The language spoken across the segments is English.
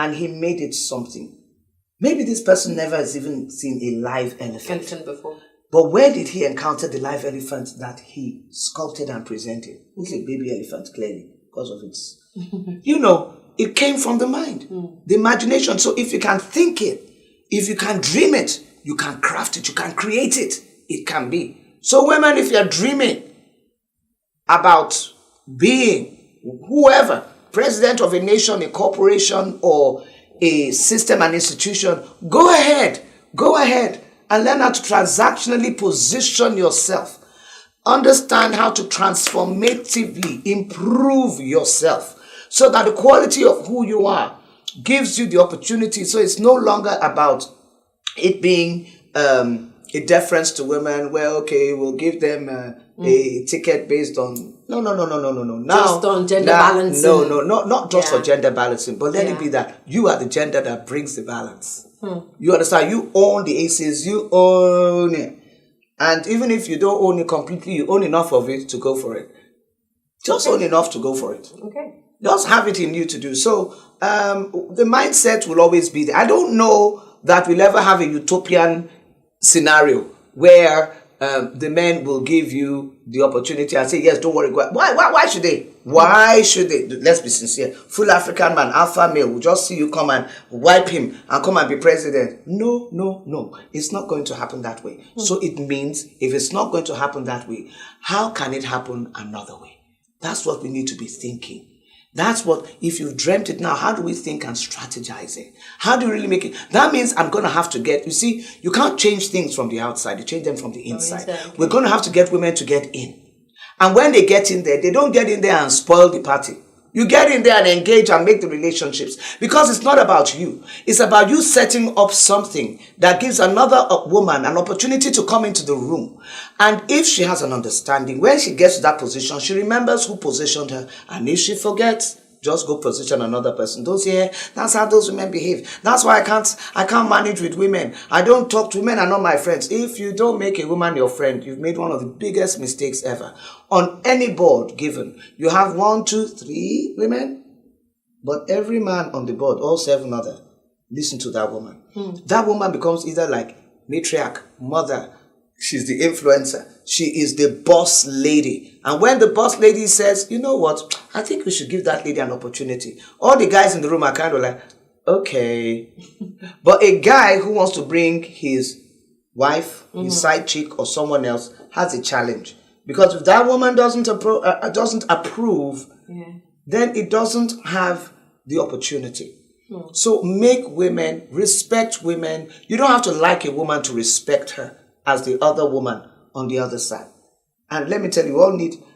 and he made it something. Maybe this person never has even seen a live elephant before. But where did he encounter the live elephant that he sculpted and presented? It's a baby elephant, clearly, because of its... it came from the mind, the imagination. So if you can think it, if you can dream it, you can craft it, you can create it. It can be. So women, if you're dreaming about being whoever, president of a nation, a corporation, or a system and institution, go ahead and learn how to transactionally position yourself. Understand how to transformatively improve yourself so that the quality of who you are gives you the opportunity. So it's no longer about it being a deference to women where, okay, we'll give them a ticket based on... No. Now, just on gender balancing. Not just for gender balancing, but let it be that you are the gender that brings the balance. You understand? You own the aces, you own it. And even if you don't own it completely, you own enough of it to go for it. Just own enough to go for it. Okay. Just have it in you to do. So the mindset will always be there. I don't know that we'll ever have a utopian scenario where the men will give you the opportunity and say, yes, don't worry. Why should they? Why should they? Let's be sincere. Full African man, alpha male, will just see you come and wipe him and come and be president. No. It's not going to happen that way. So it means if it's not going to happen that way, how can it happen another way? That's what we need to be thinking. That's what, if you've dreamt it now, how do we think and strategize it? How do you really make it? That means I'm going to have to get, you see, you can't change things from the outside. You change them from the inside. Okay. We're going to have to get women to get in. And when they get in there, they don't get in there and spoil the party. You get in there and engage and make the relationships. Because it's not about you. It's about you setting up something that gives another woman an opportunity to come into the room. And if she has an understanding, when she gets to that position, she remembers who positioned her. And if she forgets, just go position another person. Don't say, that's how those women behave. That's why I can't manage with women. I don't talk to women, are not my friends. If you don't make a woman your friend, you've made one of the biggest mistakes ever. On any board given, you have 1, 2, 3 women, but every man on the board, all 7 other, listen to that woman. That woman becomes either like matriarch, mother, she's the influencer. She is the boss lady. And when the boss lady says, you know what, I think we should give that lady an opportunity. All the guys in the room are kind of like, okay. But a guy who wants to bring his wife, his side chick or someone else has a challenge. Because if that woman doesn't approve, then it doesn't have the opportunity. So make women, respect women. You don't have to like a woman to respect her as the other woman on the other side. And let me tell you,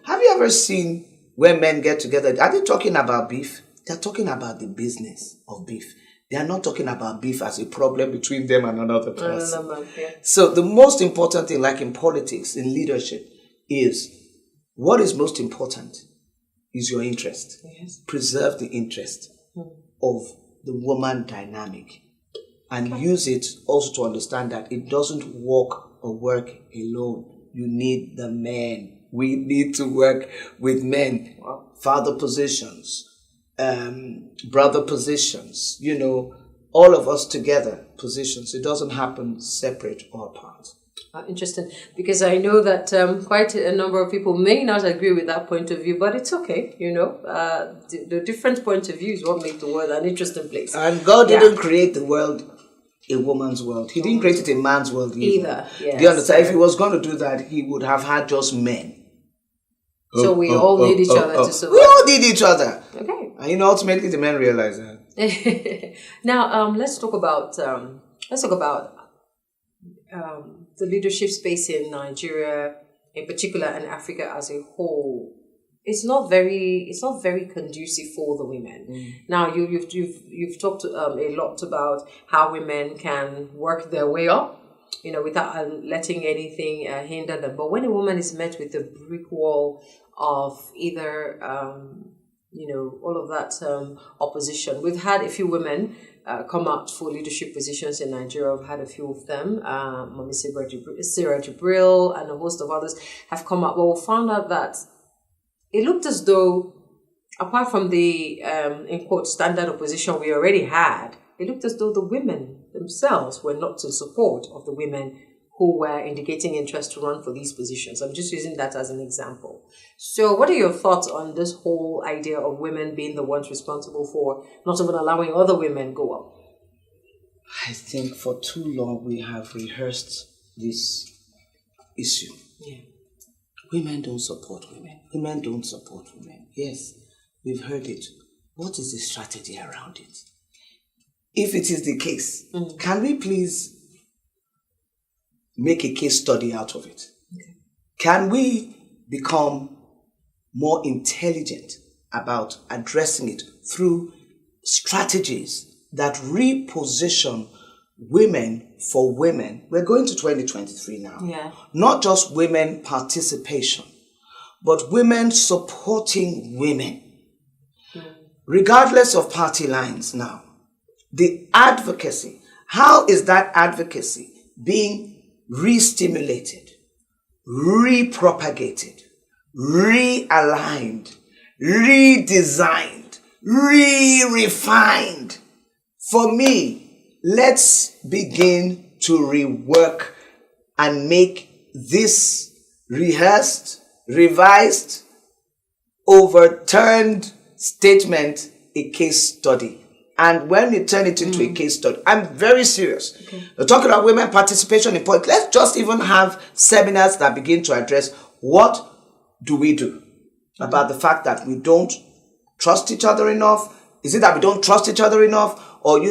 have you ever seen when men get together? Are they talking about beef? They're talking about the business of beef. They are not talking about beef as a problem between them and another person. So the most important thing, like in politics, in leadership, is what is most important is your interest. Yes. Preserve the interest of the woman dynamic. And use it also to understand that it doesn't work alone. You need the men. We need to work with men. Father positions, brother positions, all of us together positions. It doesn't happen separate or apart. Interesting, because I know that quite a number of people may not agree with that point of view, but it's okay, the different point of view is what makes the world an interesting place. And God didn't create the world a woman's world. He didn't create it a man's world either. Yes. Do you understand? If he was going to do that, he would have had just men. So we all need each other to survive. We all need each other. Okay. And ultimately the men realize that. Now, let's talk about the leadership space in Nigeria, in particular, and Africa as a whole. It's not very conducive for the women. Now, you've talked a lot about how women can work their way up, without letting anything hinder them. But when a woman is met with a brick wall of either, all of that opposition, we've had a few women come out for leadership positions in Nigeria. I've had a few of them. Mami Sarah Jibril and a host of others have come out. But we found out that it looked as though apart from the, in quote, standard opposition we already had, it looked as though the women themselves were not to support of the women who were indicating interest to run for these positions. I'm just using that as an example. So what are your thoughts on this whole idea of women being the ones responsible for not even allowing other women go up? I think for too long we have rehearsed this issue. Yeah. Women don't support women. Women don't support women. Yes, we've heard it. What is the strategy around it? If it is the case, can we please make a case study out of it? Okay. Can we become more intelligent about addressing it through strategies that reposition women for women? We're going to 2023 now. Yeah. Not just women participation, but women supporting women. Regardless of party lines now. The advocacy, how is that advocacy being re-stimulated, re-propagated, realigned, redesigned, re-refined? For me, let's begin to rework and make this rehearsed, revised, overturned statement a case study. And when you turn it into a case study, I'm very serious. Okay. We're talking about women participation in politics. Let's just even have seminars that begin to address what do we do about the fact that we don't trust each other enough. Is it that we don't trust each other enough? Or,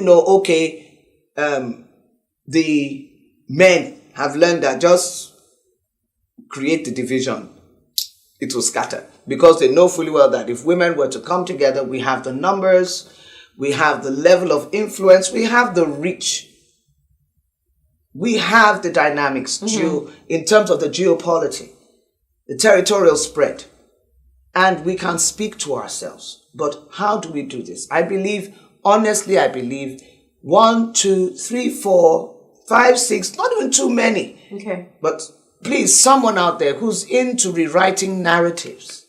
the men have learned that just create the division, it will scatter. Because they know fully well that if women were to come together, we have the numbers, we have the level of influence, we have the reach, we have the dynamics in terms of the geopolitics, the territorial spread, and we can speak to ourselves. But how do we do this? I believe 1, 2, 3, 4, 5, 6, not even too many. Okay. But please, someone out there who's into rewriting narratives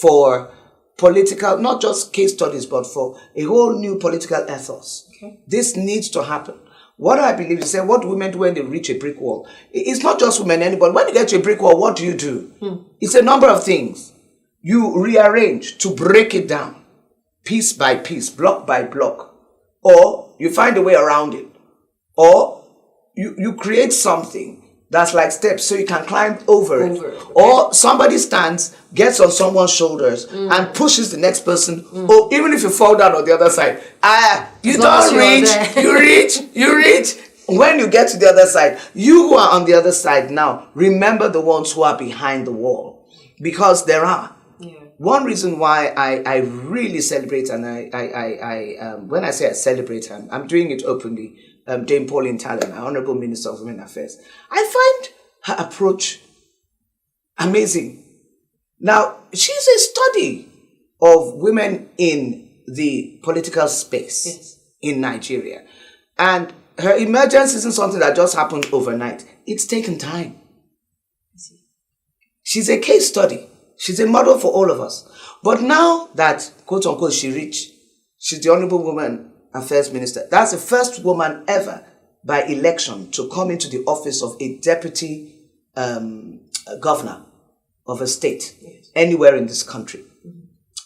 for political, not just case studies, but for a whole new political ethos. Okay. This needs to happen. What I believe is that what do women do when they reach a brick wall? It's not just women, anybody. When you get to a brick wall, what do? It's a number of things. You rearrange to break it down, piece by piece, block by block. Or you find a way around it. Or you create something that's like steps so you can climb over it. Okay. Or somebody stands, gets on someone's shoulders and pushes the next person. Or even if you fall down on the other side, you don't reach, you reach. When you get to the other side, you who are on the other side now, remember the ones who are behind the wall. Because there are. Yeah. One reason why I really celebrate, and I when I say I celebrate, I'm doing it openly, Dame Pauline Talon, our Honorable Minister of Women Affairs. I find her approach amazing. Now, she's a study of women in the political space in Nigeria. And her emergence isn't something that just happened overnight. It's taken time. She's a case study. She's a model for all of us. But now that, quote unquote, she's the Honorable Women Affairs Minister. That's the first woman ever by election to come into the office of a deputy governor of a state anywhere in this country.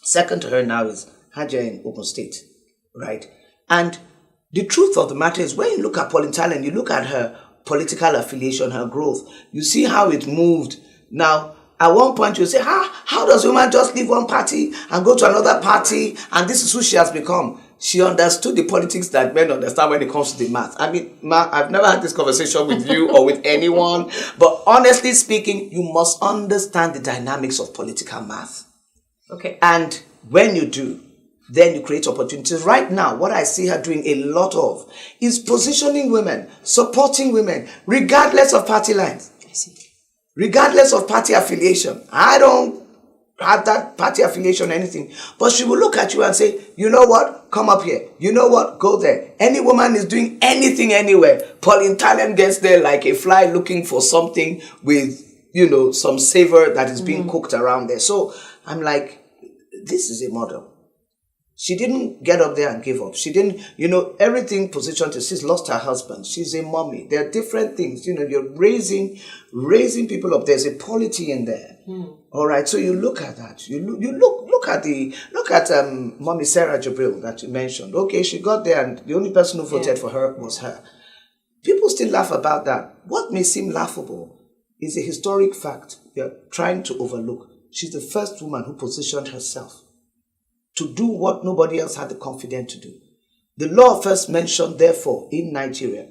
Second to her now is Haja in Ogun State, right? And the truth of the matter is, when you look at Pauline Talon, you look at her political affiliation, her growth, you see how it moved. Now, at one point you say, how does a woman just leave one party and go to another party, and this is who she has become? She understood the politics that men understand when it comes to the math. I mean, Ma, I've never had this conversation with you or with anyone, but honestly speaking, you must understand the dynamics of political math. Okay. And when you do, then you create opportunities. Right now, what I see her doing a lot of is positioning women, supporting women, regardless of party lines. I see. Regardless of party affiliation. I don't have that party affiliation or anything. But she will look at you and say, you know what? Come up here. You know what? Go there. Any woman is doing anything anywhere. Pauline Talon gets there like a fly looking for something with, some savor that is being cooked around there. So I'm like, this is a model. She didn't get up there and give up. She didn't, everything positioned to, she's lost her husband. She's a mommy. There are different things. You're raising people up. There's a polity in there. All right. So you look at that. You look at Mommy Sarah Jabril that you mentioned. Okay, she got there and the only person who voted for her was her. People still laugh about that. What may seem laughable is a historic fact you're trying to overlook. She's the first woman who positioned herself to do what nobody else had the confidence to do. The law first mentioned, therefore, in Nigeria,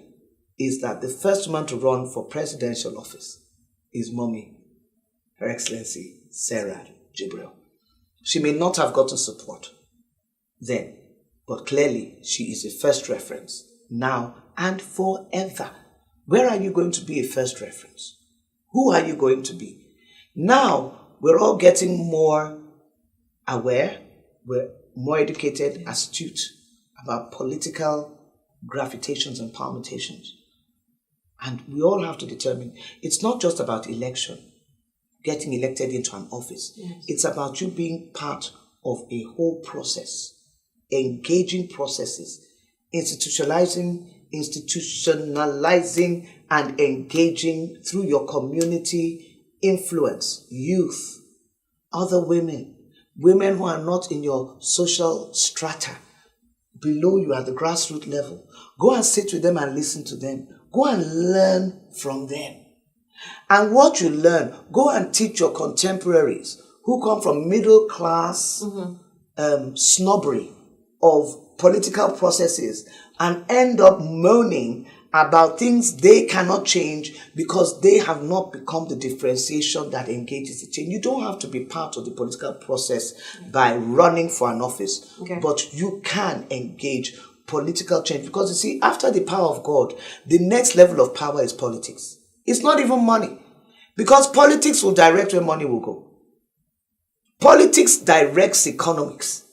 is that the first woman to run for presidential office is Mommy, Her Excellency Sarah Jibril. She may not have gotten support then, but clearly she is a first reference now and forever. Where are you going to be a first reference? Who are you going to be? Now, we're all getting more aware. We're more educated, astute about political gravitations and permutations. And we all have to determine, it's not just about election, getting elected into an office. Yes. It's about you being part of a whole process, engaging processes, institutionalizing and engaging through your community influence, youth, other women who are not in your social strata, below you at the grassroots level. Go and sit with them and listen to them. Go and learn from them. And what you learn, go and teach your contemporaries who come from middle class snobbery of political processes and end up moaning about things they cannot change because they have not become the differentiation that engages the change. You don't have to be part of the political process by running for an office, but you can engage political change, because you see, after the power of God, the next level of power is politics. It's not even money, because politics will direct where money will go. Politics directs economics.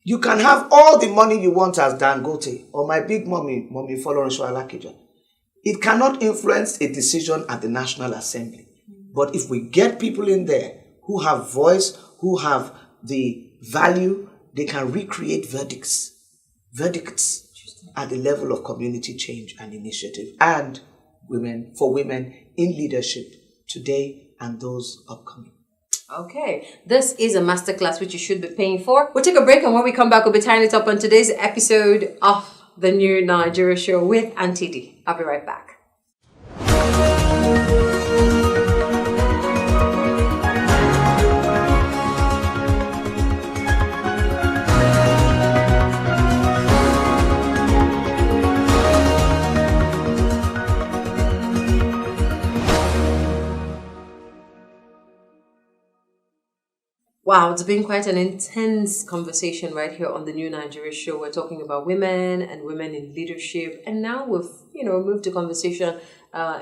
You can have all the money you want as Dangote or my big mommy Folorunsho Alakija. It cannot influence a decision at the National Assembly. But if we get people in there who have voice, who have the value, they can recreate verdicts at the level of community change and initiative, and for women in leadership today and those upcoming. Okay, this is a masterclass which you should be paying for. We'll take a break, and when we come back, we'll be tying it up on today's episode of the New Nigeria Show with Auntie D. I'll be right back. Wow, it's been quite an intense conversation right here on the New Nigeria Show. We're talking about women and women in leadership, and now we've moved the conversation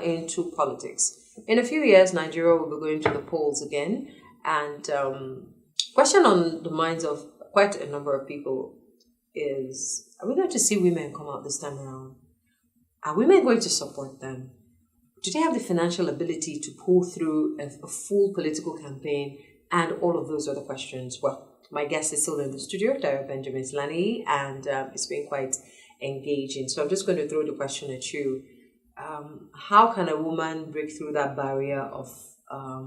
into politics. In a few years, Nigeria will be going to the polls again, and question on the minds of quite a number of people is: are we going to see women come out this time around? Are women going to support them? Do they have the financial ability to pull through a full political campaign? And all of those other questions. Well, my guest is still in the studio, Dayo Benjamin Slani, and it's been quite engaging. So I'm just going to throw the question at you. How can a woman break through that barrier of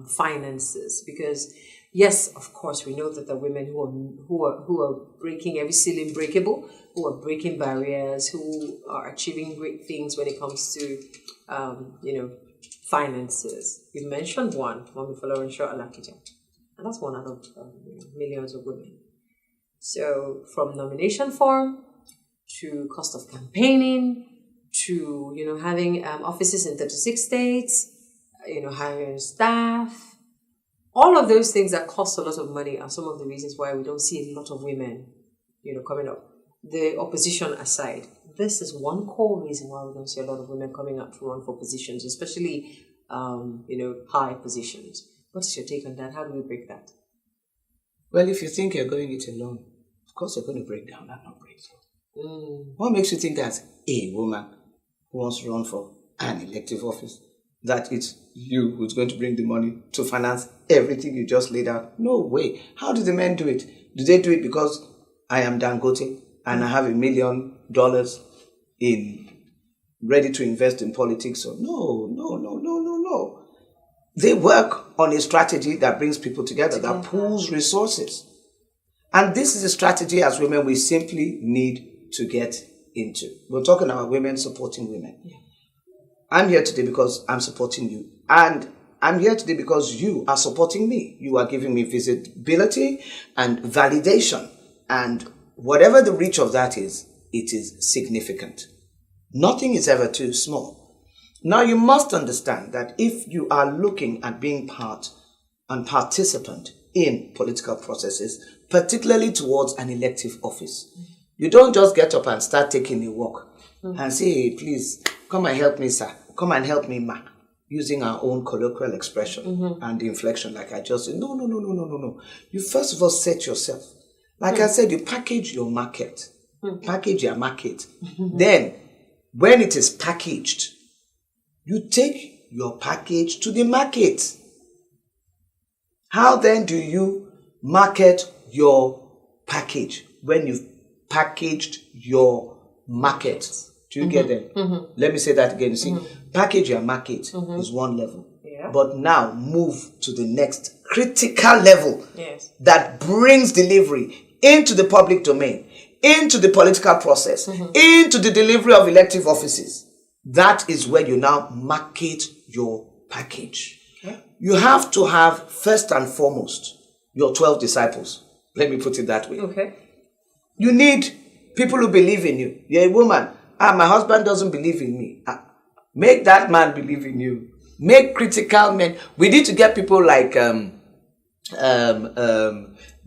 finances? Because yes, of course, we know that the women who are breaking every ceiling breakable, who are breaking barriers, who are achieving great things when it comes to finances. You mentioned one, Mami Folorunsho Alakija. And that's one out of millions of women. So from nomination form to cost of campaigning to, having offices in 36 states, hiring staff, all of those things that cost a lot of money are some of the reasons why we don't see a lot of women, coming up. The opposition aside, this is one core reason why we don't see a lot of women coming up to run for positions, especially, high positions. What's your take on that? How do we break that? Well, if you think you're going it alone, of course you're going to break down and not break through. What makes you think that a woman who wants to run for an elective office, that it's you who's going to bring the money to finance everything you just laid out? No way. How do the men do it? Do they do it because I am Dangote and I have $1 million in ready to invest in politics. So no. They work on a strategy that brings people together, that pools resources. And this is a strategy as women we simply need to get into. We're talking about women supporting women. Yeah. I'm here today because I'm supporting you. And I'm here today because you are supporting me. You are giving me visibility and validation. And whatever the reach of that is, it is significant. Nothing is ever too small. Now you must understand that if you are looking at being part and participant in political processes, particularly towards an elective office, you don't just get up and start taking a walk and say, hey, please, come and help me, sir. Come and help me, ma. Using our own colloquial expression and the inflection, like I just said. No. You first of all set yourself. Like I said, you package your market. Package your market. Then, when it is packaged, you take your package to the market. How then do you market your package when you've packaged your market? Do you get it? Let me say that again. You see, package your market is one level. Yeah. But now move to the next critical level that brings delivery into the public domain, into the political process, into the delivery of elective offices. That is where you now market your package. Okay. You have to have, first and foremost, your 12 disciples. Let me put it that way. Okay. You need people who believe in you. You're a woman. My husband doesn't believe in me. Make that man believe in you. Make critical men. We need to get people like the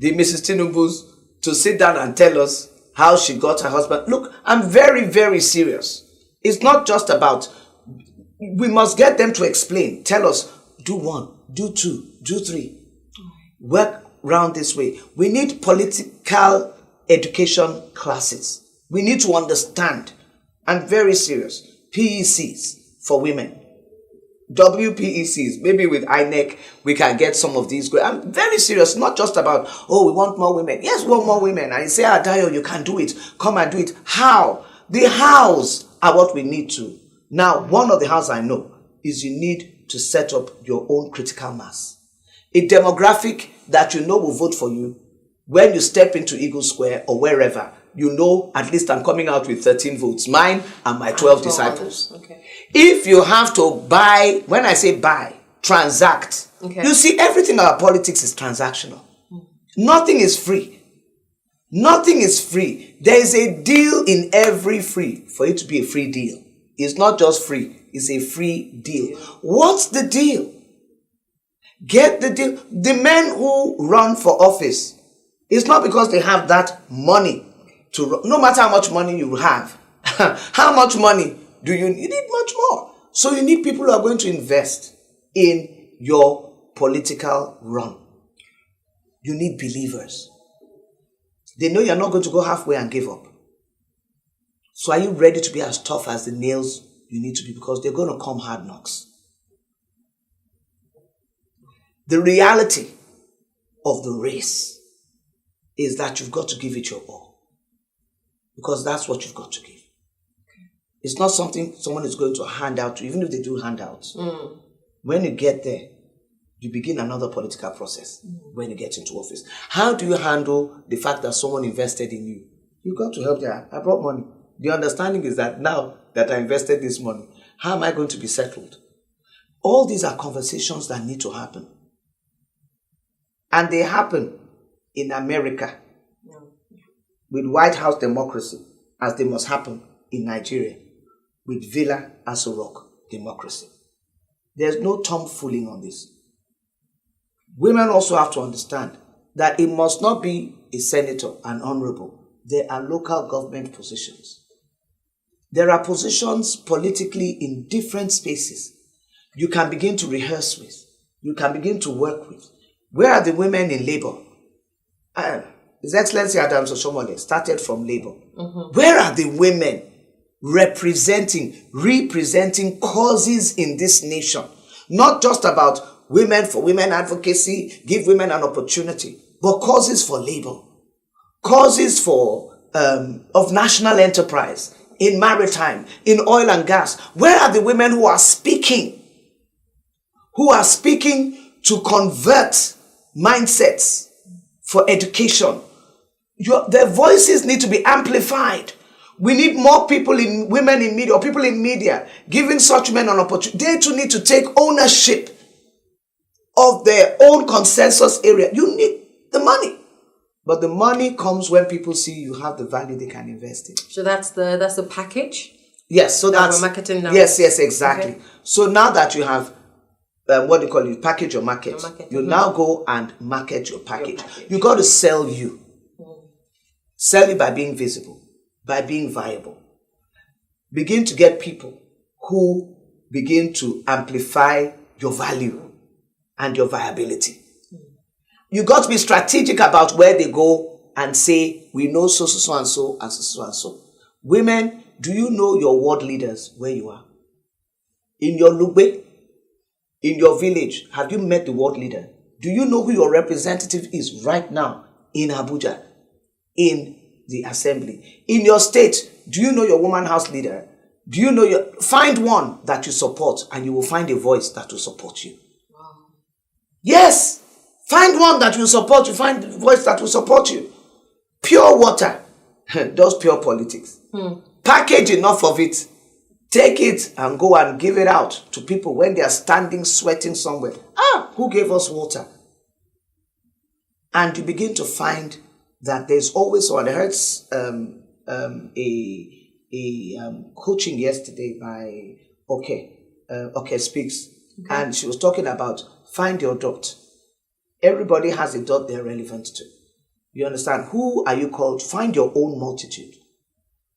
Mrs. Tinubu's to sit down and tell us how she got her husband. Look, I'm very, very serious. It's not just about, we must get them to explain. Tell us, do 1, do 2, do 3. Work round this way. We need political education classes. We need to understand. I'm very serious. PECs for women. WPECs. Maybe with INEC, we can get some of these. I'm very serious. Not just about, we want more women. Yes, we want more women. And you say, Dayo, you can do it. Come and do it. How? The hows are what we need to. Now, one of the hows I know is you need to set up your own critical mass. A demographic that you know will vote for you when you step into Eagle Square or wherever. You know, at least I'm coming out with 13 votes, mine and my 12 disciples. Okay. If you have to buy, when I say buy, transact, you see, everything about politics is transactional. Nothing is free. Nothing is free. There is a deal in every free for it to be a free deal. It's not just free, it's a free deal. What's the deal? Get the deal. The men who run for office, it's not because they have that money. No matter how much money you have, how much money do you need? You need much more. So you need people who are going to invest in your political run. You need believers. They know you're not going to go halfway and give up. So are you ready to be as tough as the nails you need to be? Because they're going to come hard knocks. The reality of the race is that you've got to give it your all. Because that's what you've got to give. Okay. It's not something someone is going to hand out to, even if they do handouts. When you get there, you begin another political process when you get into office. How do you handle the fact that someone invested in you? You've got to help them. I brought money. The understanding is that now that I invested this money, how am I going to be settled? All these are conversations that need to happen. And they happen in America. With White House democracy, as they must happen in Nigeria, with Villa Aso Rock democracy. There's no tomfooling on this. Women also have to understand that it must not be a senator, an honorable. There are local government positions. There are positions politically in different spaces. You can begin to rehearse with. You can begin to work with. Where are the women in labor? His Excellency Adams Osomole started from labor. Where are the women representing causes in this nation? Not just about women for women advocacy, give women an opportunity, but causes for labor, causes of national enterprise, in maritime, in oil and gas. Where are the women who are speaking? Who are speaking to convert mindsets for education? Their voices need to be amplified. We need more women in media, or people in media, giving such men an opportunity. They too need to take ownership of their own consensus area. You need the money. But the money comes when people see you have the value they can invest in. So that's the package? Yes, so that's we're marketing now. Yes, exactly. Okay. So now that you have package or market, you now go and market your package. You got to sell you. Sell it by being visible, by being viable. Begin to get people who begin to amplify your value and your viability. You got to be strategic about where they go and say, we know so and so and so and so. Women, do you know your ward leaders where you are? In your Lugbe, in your village, have you met the ward leader? Do you know who your representative is right now in Abuja, in the assembly? In your state, do you know your woman house leader? Do you know find one that you support, and you will find a voice that will support you. Wow. Yes. Find one that will support you. Find a voice that will support you. Pure water does pure politics. Package enough of it. Take it and go and give it out to people when they are standing, sweating somewhere. Who gave us water? And you begin to find that there's always one. I heard a coaching yesterday by Okay Speaks. Okay. And she was talking about find your dot. Everybody has a dot they're relevant to. You understand? Who are you called? Find your own multitude.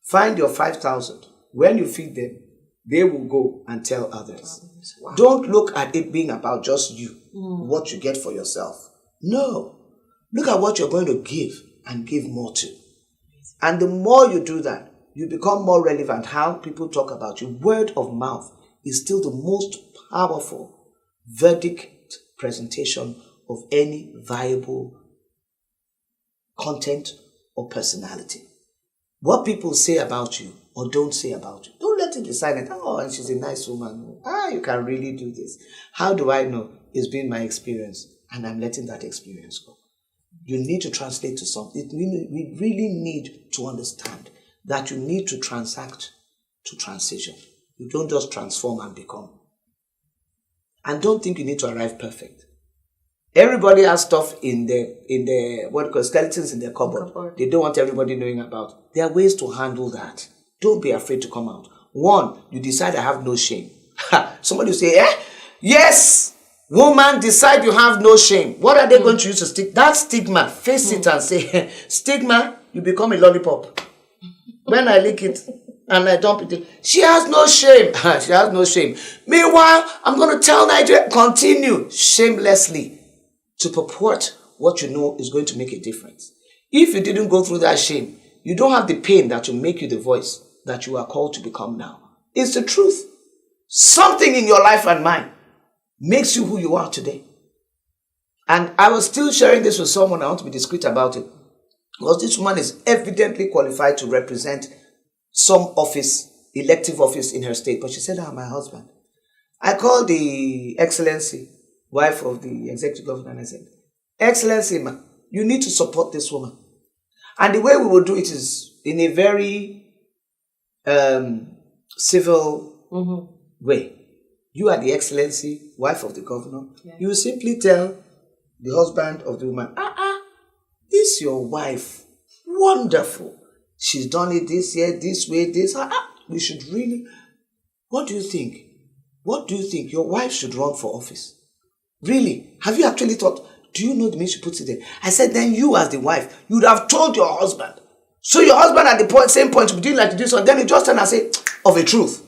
Find your 5,000. When you feed them, they will go and tell others. Wow. Don't look at it being about just you, what you get for yourself. No. Look at what you're going to give and give more to. And the more you do that, you become more relevant. How people talk about you. Word of mouth is still the most powerful verdict presentation of any viable content or personality. What people say about you or don't say about you, don't let it be silent. And she's a nice woman. You can really do this. How do I know? It's been my experience, and I'm letting that experience go. You need to translate to something. We really need to understand that you need to transact to transition. You don't just transform and become. And don't think you need to arrive perfect. Everybody has stuff in their skeletons in their cupboard. They don't want everybody knowing about. There are ways to handle that. Don't be afraid to come out. One, you decide I have no shame. Somebody will say, yes, woman, decide you have no shame. What are they going to use to stick? That stigma, face it and say, stigma, you become a lollipop. When I lick it and I dump it, she has no shame. She has no shame. Meanwhile, I'm going to tell Nigeria, continue shamelessly to purport what you know is going to make a difference. If you didn't go through that shame, you don't have the pain that will make you the voice that you are called to become now. It's the truth. Something in your life and mine makes you who you are today. And I was still sharing this with someone. I want to be discreet about it. Because this woman is evidently qualified to represent some office, elective office in her state. But she said, my husband. I called the Excellency, wife of the executive governor, and I said, Excellency, ma, you need to support this woman. And the way we will do it is in a very civil way. You are the Excellency, wife of the governor. Yeah. You will simply tell the husband of the woman, this your wife, wonderful. She's done it this year, this way, this. We should really, what do you think? What do you think? Your wife should run for office. Really? Have you actually thought, do you know the means she puts it there? I said, then you as the wife, you would have told your husband. So your husband at the same point would be doing like this one. Then you just turn and say, of a truth,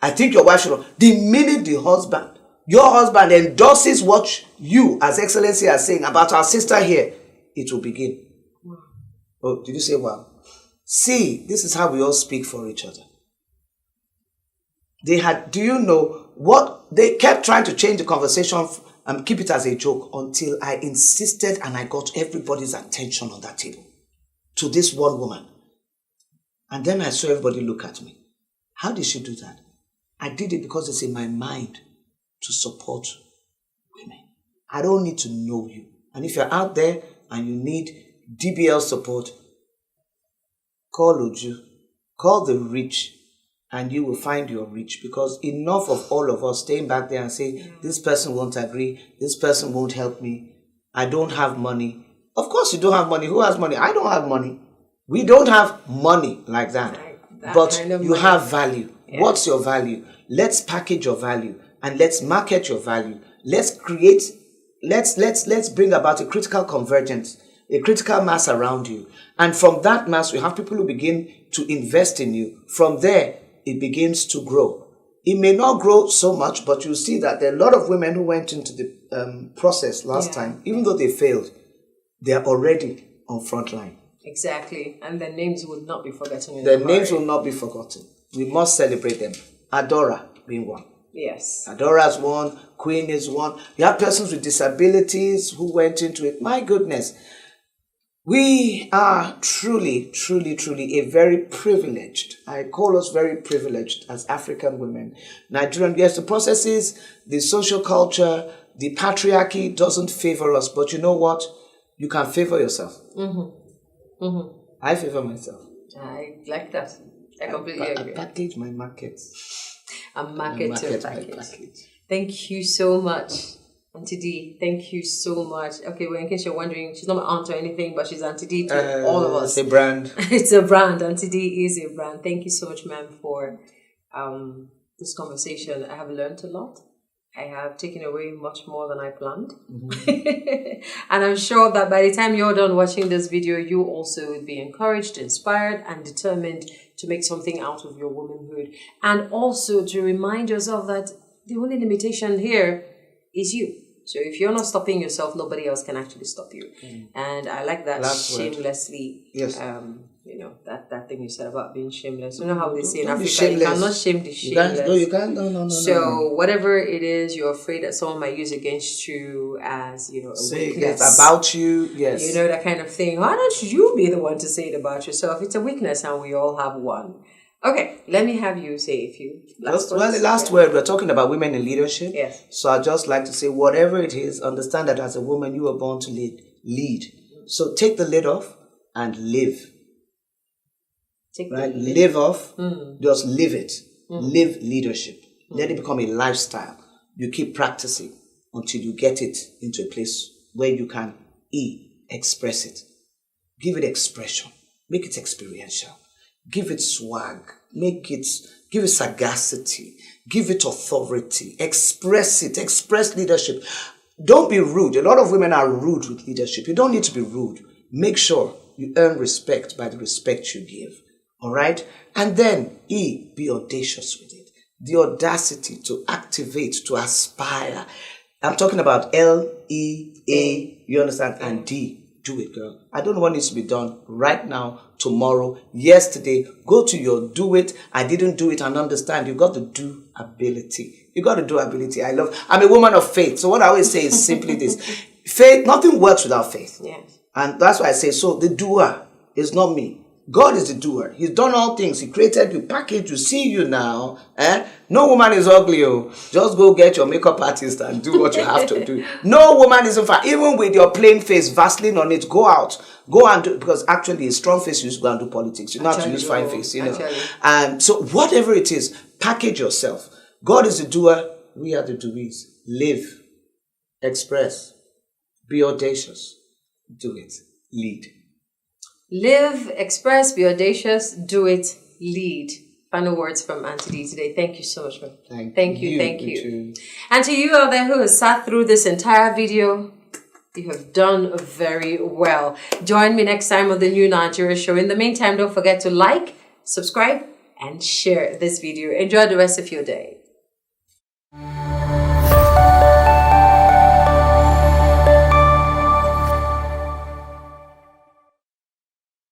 I think your wife should run. The minute your husband endorses what you as Excellency are saying about our sister here, it will begin. Wow. Oh, did you say wow? See, this is how we all speak for each other. Do you know what? They kept trying to change the conversation and keep it as a joke until I insisted and I got everybody's attention on that table to this one woman. And then I saw everybody look at me. How did she do that? I did it because it's in my mind to support women. I don't need to know you. And if you're out there and you need DBL support, call Uju, call the rich, and you will find your reach. Because enough of all of us staying back there and say, this person won't agree, this person won't help me, I don't have money. Of course you don't have money. Who has money? I don't have money. We don't have money like that. But kind of you money. Have value. Yeah. What's your value? Let's package your value and let's market your value. Let's create, let's bring about a critical convergence, a critical mass around you. And from that mass, we have people who begin to invest in you. From there, it begins to grow. It may not grow so much, but you'll see that there are a lot of women who went into the process last time, even though they failed, they are already on front line. Exactly. And their names will not be forgotten. Their names will not be forgotten. We must celebrate them. Adora being one. Yes. Adora's one. Queen is one. You have persons with disabilities who went into it. My goodness. We are truly, truly, truly a very privileged, I call us very privileged as African women. Nigerian, yes, the processes, the social culture, the patriarchy doesn't favor us. But you know what? You can favor yourself. Mm-hmm. Mm-hmm. I favor myself. I like that. I completely agree. I package my markets. I market to package. Thank you so much, Auntie D. Thank you so much. Okay, well, in case you're wondering, she's not my aunt or anything, but she's Auntie D to all of us. It's a brand. It's a brand. Auntie D is a brand. Thank you so much, ma'am, for this conversation. I have learned a lot. I have taken away much more than I planned. Mm-hmm. And I'm sure that by the time you're done watching this video, you also would be encouraged, inspired, and determined to make something out of your womanhood. And also to remind yourself that the only limitation here is you. So if you're not stopping yourself, nobody else can actually stop you. Mm. And I like that shamelessly. Yes. You know, that thing you said about being shameless. You know how they say in Africa, you cannot shame the shameless. You can't. No. So whatever it is you're afraid that someone might use against you as, you know, a weakness. Yes, about you, yes. You know, that kind of thing. Why don't you be the one to say it about yourself? It's a weakness and we all have one. Okay, let me have you say a few last words. Well, the last word, we're talking about women in leadership. Yes. So I'd just like to say, whatever it is, understand that as a woman, you were born to lead. So take the lid off and live. Live off, just live it. Live leadership. Let it become a lifestyle. You keep practicing until you get it into a place where you can express it. Give it expression. Make it experiential. Give it swag. Give it sagacity. Give it authority. Express it. Express leadership. Don't be rude. A lot of women are rude with leadership. You don't need to be rude. Make sure you earn respect by the respect you give. All right? And then, be audacious with it. The audacity to activate, to aspire. I'm talking about L-E-A, you understand? And D, do it, girl. I don't know what needs to be done right now, tomorrow, yesterday. Go to your do it. I didn't do it and understand. You got the do ability. You got the do ability. I'm a woman of faith. So what I always say is simply this. Faith, nothing works without faith. Yes. And that's why I say, so the doer is not me. God is the doer. He's done all things. He created you, packaged you, see you now. No woman is ugly. Just go get your makeup artist and do what you have to do. No woman is fine. Even with your plain face, Vaseline on it, go out. Go and do, because actually a strong face, you just go and do politics. You don't have to use fine face, you know. And so whatever it is, package yourself. God is the doer. We are the doers. Live. Express. Be audacious. Do it. Lead. Live, express, be audacious, do it, lead. Final words from Auntie D today. Thank you so much, man. Thank you. And to you out there who has sat through this entire video, you have done very well. Join me next time on the New Nigeria Show. In the meantime, don't forget to like, subscribe, and share this video. Enjoy the rest of your day.